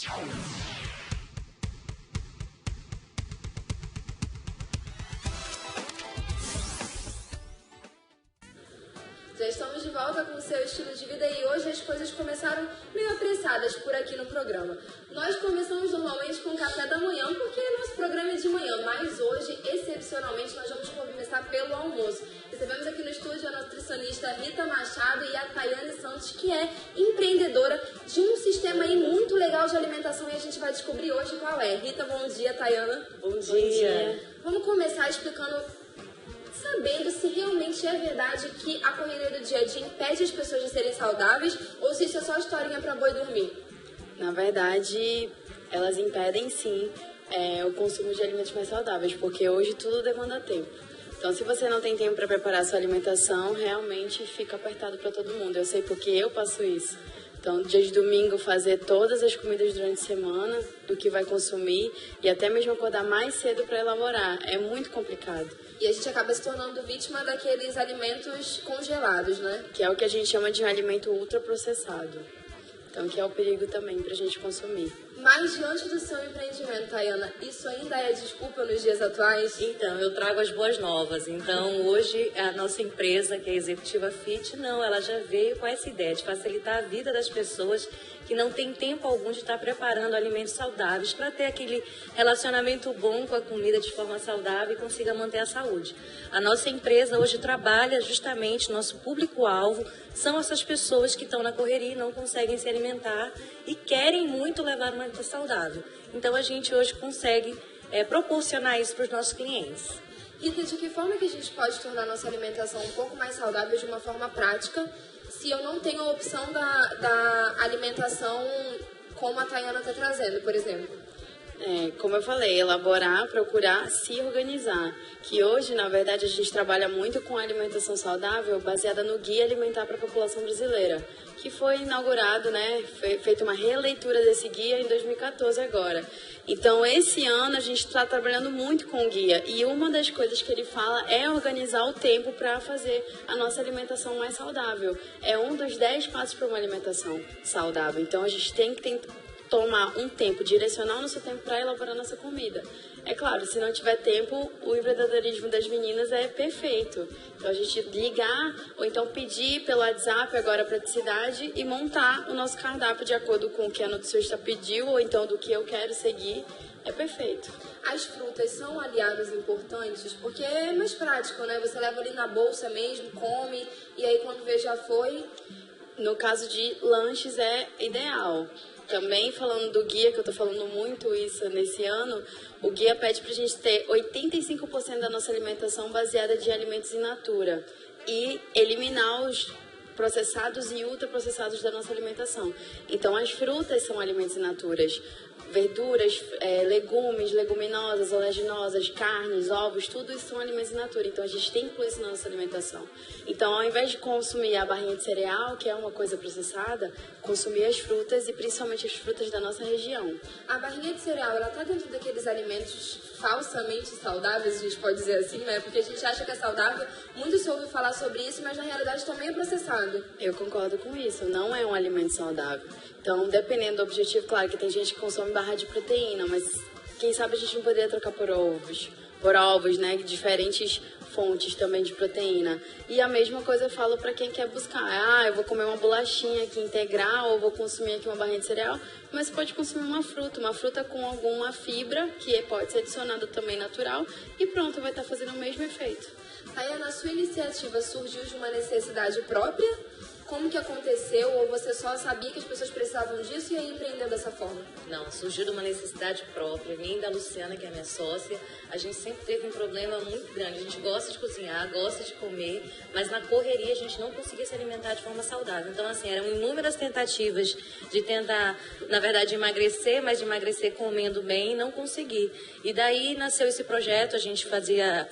Já estamos de volta com o seu estilo de vida e hoje as coisas começaram meio apressadas por aqui no programa. Nós começamos normalmente com o café da manhã, porque nosso programa é de manhã, mas hoje, excepcionalmente, nós vamos começar pelo almoço. Recebemos aqui no estúdio a nutricionista Rita Machado e a Tayane Santos, que é empreendedora de um sistema aí muito legal de alimentação e a gente vai descobrir hoje qual é. Rita, bom dia, Tayana. Bom dia. Vamos começar explicando, sabendo se realmente é verdade que a correria do dia a dia impede as pessoas de serem saudáveis ou se isso é só historinha para boi dormir. Na verdade, elas impedem sim o consumo de alimentos mais saudáveis, porque hoje tudo demanda tempo. Então, se você não tem tempo para preparar sua alimentação, realmente fica apertado para todo mundo. Eu sei porque eu passo isso. Então, dia de domingo, fazer todas as comidas durante a semana, do que vai consumir, e até mesmo acordar mais cedo para elaborar. É muito complicado. E a gente acaba se tornando vítima daqueles alimentos congelados, né? Que é o que a gente chama de um alimento ultraprocessado. Então, que é o perigo também para a gente consumir. Mas diante do seu empreendimento, Tayana, isso ainda é desculpa nos dias atuais? Então, eu trago as boas novas. Então, hoje, a nossa empresa, que é a Executiva Fit, ela já veio com essa ideia de facilitar a vida das pessoas que não tem tempo algum de estar preparando alimentos saudáveis para ter aquele relacionamento bom com a comida de forma saudável e consiga manter a saúde. A nossa empresa hoje trabalha justamente, nosso público-alvo são essas pessoas que estão na correria e não conseguem se alimentar e querem muito levar uma vida saudável. Então, a gente hoje consegue proporcionar isso para os nossos clientes. Rita, de que forma que a gente pode tornar a nossa alimentação um pouco mais saudável de uma forma prática, se eu não tenho a opção da alimentação como a Tayana está trazendo, por exemplo? Como eu falei, elaborar, procurar se organizar. Que hoje, na verdade, a gente trabalha muito com alimentação saudável baseada no Guia Alimentar para a População Brasileira, que foi inaugurado, foi feita uma releitura desse guia em 2014 agora. Então, esse ano a gente está trabalhando muito com o guia e uma das coisas que ele fala é organizar o tempo para fazer a nossa alimentação mais saudável. É um dos 10 passos para uma alimentação saudável. Então, a gente tem que tomar um tempo, direcionar o nosso tempo para elaborar nossa comida. É claro, se não tiver tempo, o empreendedorismo das meninas é perfeito. Então, a gente ligar ou então pedir pelo WhatsApp, agora a praticidade, e montar o nosso cardápio de acordo com o que a nutricionista pediu ou então do que eu quero seguir, é perfeito. As frutas são aliados importantes porque é mais prático, né? Você leva ali na bolsa mesmo, come, e aí quando vê já foi. No caso de lanches é ideal. Também falando do guia, que eu estou falando muito isso nesse ano, o guia pede para a gente ter 85% da nossa alimentação baseada de alimentos in natura e eliminar os processados e ultraprocessados da nossa alimentação. Então, as frutas são alimentos in naturas. Verduras, legumes, leguminosas, oleaginosas, carnes, ovos, tudo isso são alimentos in natura. Então, a gente tem que incluir isso na nossa alimentação. Então, ao invés de consumir a barrinha de cereal, que é uma coisa processada, consumir as frutas e principalmente as frutas da nossa região. A barrinha de cereal, ela está dentro daqueles alimentos falsamente saudáveis, a gente pode dizer assim, né? Porque a gente acha que é saudável, muito se ouve falar sobre isso, mas na realidade também é processado. Eu concordo com isso, não é um alimento saudável. Então, dependendo do objetivo, claro que tem gente que consome barra de proteína, mas quem sabe a gente não poderia trocar por ovos, né? Diferentes fontes também de proteína. E a mesma coisa eu falo para quem quer buscar. Eu vou comer uma bolachinha aqui integral ou vou consumir aqui uma barrinha de cereal, mas você pode consumir uma fruta com alguma fibra, que pode ser adicionada também natural, e pronto, vai estar fazendo o mesmo efeito. Tayana, a sua iniciativa surgiu de uma necessidade própria? Como que aconteceu? Ou você só sabia que as pessoas precisavam disso e aí empreendeu dessa forma? Não, surgiu de uma necessidade própria. Minha e da Luciana, que é minha sócia, a gente sempre teve um problema muito grande. A gente gosta de cozinhar, gosta de comer, mas na correria a gente não conseguia se alimentar de forma saudável. Então, assim, eram inúmeras tentativas de tentar, na verdade, emagrecer, mas de emagrecer comendo bem e não conseguir. E daí nasceu esse projeto, a gente fazia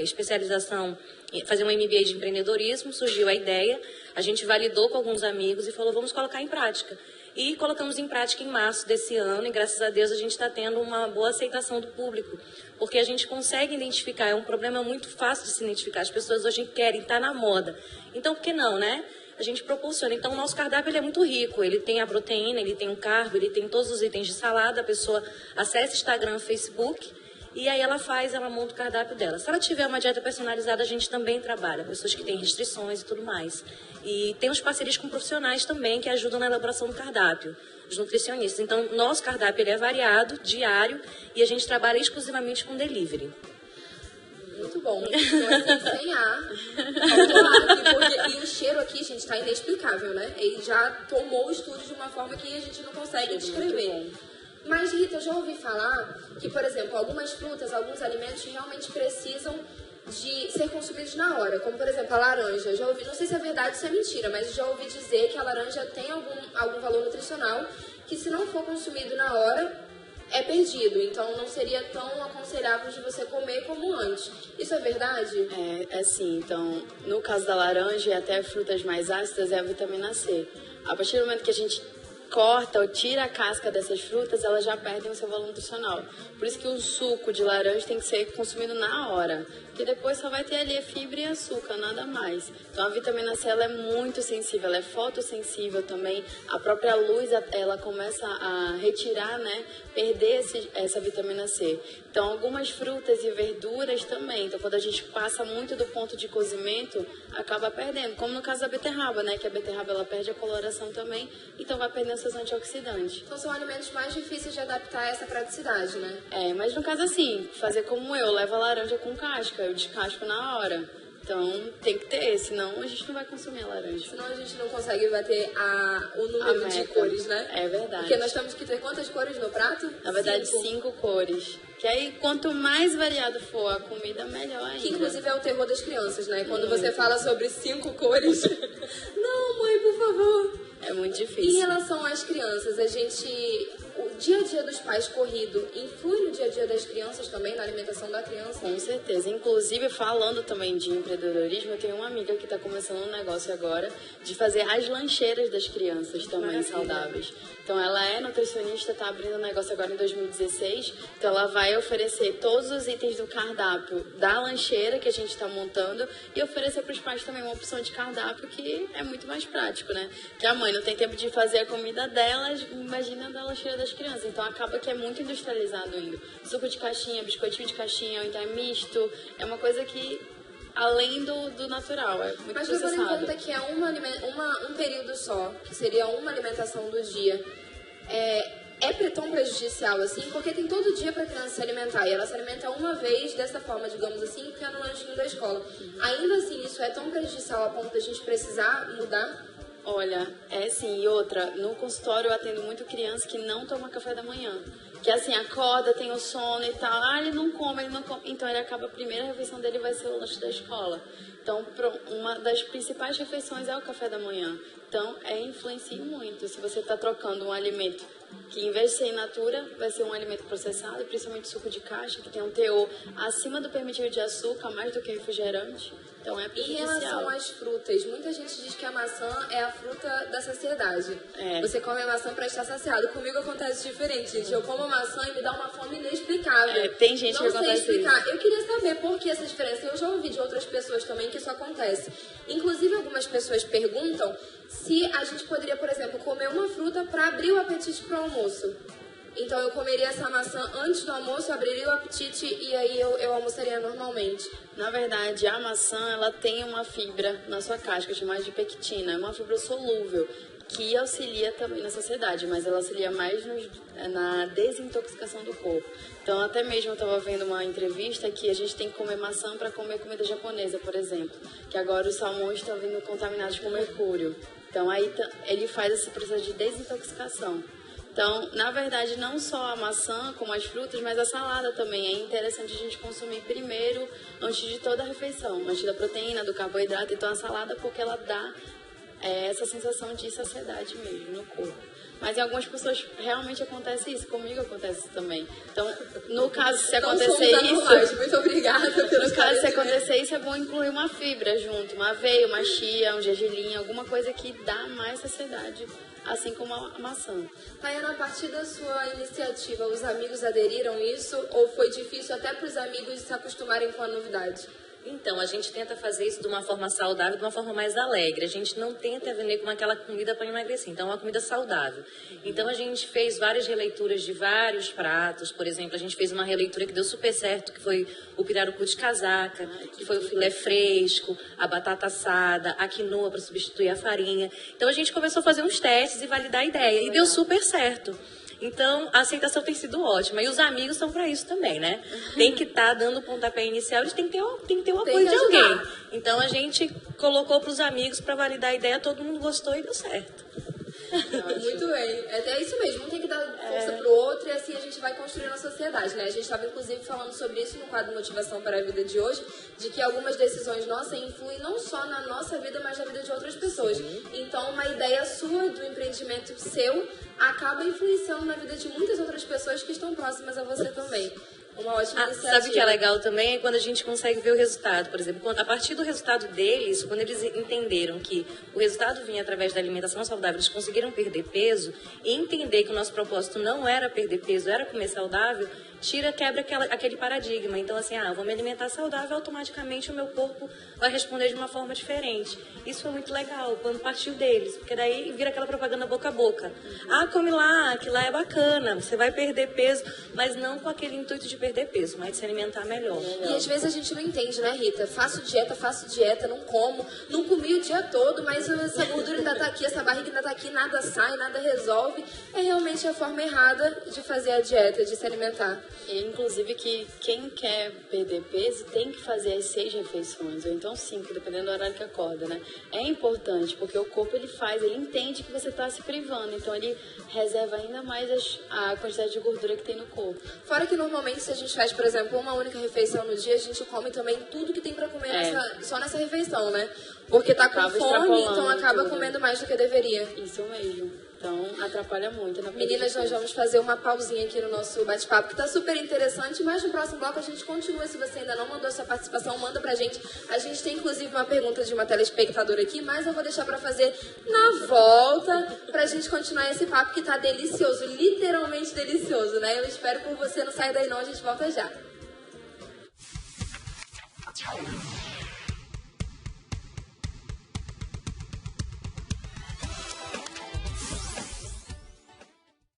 especialização, fazia um MBA de empreendedorismo, surgiu a ideia. A gente validou com alguns amigos e falou, vamos colocar em prática. E colocamos em prática em março desse ano e, graças a Deus, a gente está tendo uma boa aceitação do público. Porque a gente consegue identificar, é um problema muito fácil de se identificar. As pessoas hoje querem estar na moda. Então, por que não, né? a gente proporciona. Então, o nosso cardápio ele é muito rico. Ele tem a proteína, ele tem o carbo, ele tem todos os itens de salada. A pessoa acessa Instagram, Facebook, e aí ela monta o cardápio dela. Se ela tiver uma dieta personalizada, a gente também trabalha. Pessoas que têm restrições e tudo mais. E temos parcerias com profissionais também que ajudam na elaboração do cardápio, os nutricionistas. Então, nosso cardápio ele é variado, diário, e a gente trabalha exclusivamente com delivery. Muito bom. Então, assim, sem ar. E o cheiro aqui, gente, tá inexplicável, né? Ele já tomou o estúdio de uma forma que a gente não consegue descrever. Mas, Rita, eu já ouvi falar que, por exemplo, algumas frutas, alguns alimentos realmente precisam de ser consumidos na hora. Como, por exemplo, a laranja. Eu já ouvi, não sei se é verdade ou se é mentira, mas já ouvi dizer que a laranja tem algum valor nutricional que, se não for consumido na hora, é perdido. Então, não seria tão aconselhável de você comer como antes. Isso é verdade? É assim, então, no caso da laranja e até frutas mais ácidas, é a vitamina C. A partir do momento que a gente corta ou tira a casca dessas frutas, elas já perdem o seu valor nutricional. Por isso que o suco de laranja tem que ser consumido na hora, porque depois só vai ter ali fibra e açúcar, nada mais. Então a vitamina C ela é muito sensível, ela é fotossensível também. A própria luz, ela começa a retirar, né, perder essa vitamina C. Então algumas frutas e verduras também. Então quando a gente passa muito do ponto de cozimento, acaba perdendo. Como no caso da beterraba, né, que a beterraba ela perde a coloração também, então vai perdendo seus antioxidantes. Então são alimentos mais difíceis de adaptar a essa praticidade, né? Mas no caso assim, fazer como eu, leva a laranja com casca, eu descasco na hora. Então tem que ter, senão a gente não vai consumir a laranja. Senão a gente não consegue bater o número de cores, né? É verdade. Porque nós temos que ter quantas cores no prato? Na verdade, 5 cores. Que aí, quanto mais variado for a comida, melhor ainda. Que inclusive é o terror das crianças, né? Quando você fala sobre 5 cores. Não, mãe, por favor. É muito difícil. Em relação às crianças, o dia a dia dos pais corrido influi no dia a dia das crianças também, na alimentação da criança? Com certeza. Inclusive, falando também de empreendedorismo, eu tenho uma amiga que está começando um negócio agora de fazer as lancheiras das crianças também saudáveis. Então, ela é nutricionista, está abrindo um negócio agora em 2016. Então, ela vai oferecer todos os itens do cardápio da lancheira que a gente está montando e oferecer para os pais também uma opção de cardápio que é muito mais prático, né? Que a mãe não tem tempo de fazer a comida delas, imagina da lancheira das crianças. Então, acaba que é muito industrializado ainda. Suco de caixinha, biscoitinho de caixinha, ou então é misto. É uma coisa que, além do natural, é muito Mas processado. levando em conta que é um período só, que seria uma alimentação do dia, é tão prejudicial assim, porque tem todo dia para a criança se alimentar, e ela se alimenta uma vez dessa forma, digamos assim, que é no lanchinho da escola. Ainda assim, isso é tão prejudicial a ponto de a gente precisar mudar? Olha, é sim. E outra, no consultório eu atendo muito criança que não toma café da manhã. Que assim, acorda, tem o sono e tal. Ele não come. Então ele acaba, a primeira refeição dele vai ser o lanche da escola. Então, uma das principais refeições é o café da manhã. Então, influencia muito. Se você está trocando um alimento que, em vez de ser in natura, vai ser um alimento processado, principalmente suco de caixa, que tem um teor acima do permitido de açúcar, mais do que refrigerante. Então, é prejudicial. Em relação às frutas, muita gente diz que a maçã é a fruta da saciedade. Você come a maçã para estar saciado. Comigo acontece diferente, gente. Eu como a maçã e me dá uma fome inexplicável. Tem gente que acontece explicar. isso. Eu queria saber por que essa diferença. Eu já ouvi de outras pessoas também que isso acontece. Inclusive, algumas pessoas perguntam se a gente poderia, por exemplo, comer uma fruta para abrir o apetite para o almoço. Então, eu comeria essa maçã antes do almoço, abriria o apetite e aí eu almoçaria normalmente. Na verdade, a maçã, ela tem uma fibra na sua casca, chamada de pectina. É uma fibra solúvel, que auxilia também na saciedade, mas ela auxilia mais na desintoxicação do corpo. Então, até mesmo eu estava vendo uma entrevista que a gente tem que comer maçã para comer comida japonesa, por exemplo. Que agora os salmões estão vindo contaminados com mercúrio. Então, aí ele faz esse processo de desintoxicação. Então, na verdade, não só a maçã, como as frutas, mas a salada também. É interessante a gente consumir primeiro, antes de toda a refeição, antes da proteína, do carboidrato. Então, a salada, porque ela dá essa sensação de saciedade mesmo no corpo. Mas em algumas pessoas realmente acontece isso. Comigo acontece isso também. Então, no caso, se acontecer isso... Muito obrigada pelo No caso, se acontecer isso, é bom incluir uma fibra junto. Uma aveia, uma chia, um gergelim, alguma coisa que dá mais saciedade, assim como a maçã. Tayana, a partir da sua iniciativa, os amigos aderiram a isso? Ou foi difícil até para os amigos se acostumarem com a novidade? Então, a gente tenta fazer isso de uma forma saudável, de uma forma mais alegre. A gente não tenta vender como aquela comida para emagrecer. Então, é uma comida saudável. Então, a gente fez várias releituras de vários pratos. Por exemplo, a gente fez uma releitura que deu super certo, que foi o pirarucu de casaca, que foi o filé fresco, a batata assada, a quinoa para substituir a farinha. Então, a gente começou a fazer uns testes e validar a ideia. E deu super certo. Então, a aceitação tem sido ótima. E os amigos são para isso também, né? Tem que estar dando o pontapé inicial, eles têm que ter o apoio de alguém. Então, a gente colocou para os amigos para validar a ideia, todo mundo gostou e deu certo. Muito bem. É isso mesmo, um tem que dar força pro outro e assim a gente vai construindo a sociedade, né? A gente estava inclusive falando sobre isso no quadro Motivação para a Vida de hoje, de que algumas decisões nossas influem não só na nossa vida, mas na vida de outras pessoas. Então, uma ideia sua do empreendimento seu acaba influenciando na vida de muitas outras pessoas que estão próximas a você também. Uma ótima iniciativa. Sabe o que é legal também? É quando a gente consegue ver o resultado. Por exemplo, a partir do resultado deles, quando eles entenderam que o resultado vinha através da alimentação saudável, eles conseguiram perder peso e entender que o nosso propósito não era perder peso, era comer saudável, quebra aquele paradigma. Então, assim, eu vou me alimentar saudável, automaticamente o meu corpo vai responder de uma forma diferente. Isso foi muito legal, quando partiu deles, porque daí vira aquela propaganda boca a boca. Come lá, que lá é bacana, você vai perder peso, mas não com aquele intuito de perder peso, mas de se alimentar melhor. E às vezes a gente não entende, né, Rita? Faço dieta, não como, não comi o dia todo, mas essa gordura ainda tá aqui, essa barriga ainda tá aqui, nada sai, nada resolve. É realmente a forma errada de fazer a dieta, de se alimentar. E, inclusive, que quem quer perder peso tem que fazer as 6 refeições, ou então 5, dependendo do horário que acorda, né? É importante, porque o corpo, ele entende que você está se privando, então ele reserva ainda mais a quantidade de gordura que tem no corpo. Fora que, normalmente, se a gente faz, por exemplo, uma única refeição no dia, a gente come também tudo que tem pra comer só nessa refeição, né? Porque tá com fome, então acaba comendo mais do que deveria. Isso mesmo. Então, atrapalha muito. Meninas, nós vamos fazer uma pausinha aqui no nosso bate-papo, que tá super interessante, mas no próximo bloco a gente continua. Se você ainda não mandou sua participação, manda pra gente. A gente tem, inclusive, uma pergunta de uma telespectadora aqui, mas eu vou deixar pra fazer na volta, pra gente continuar esse papo que tá delicioso, literalmente delicioso, né? Eu espero por você, não saia daí não, a gente volta já.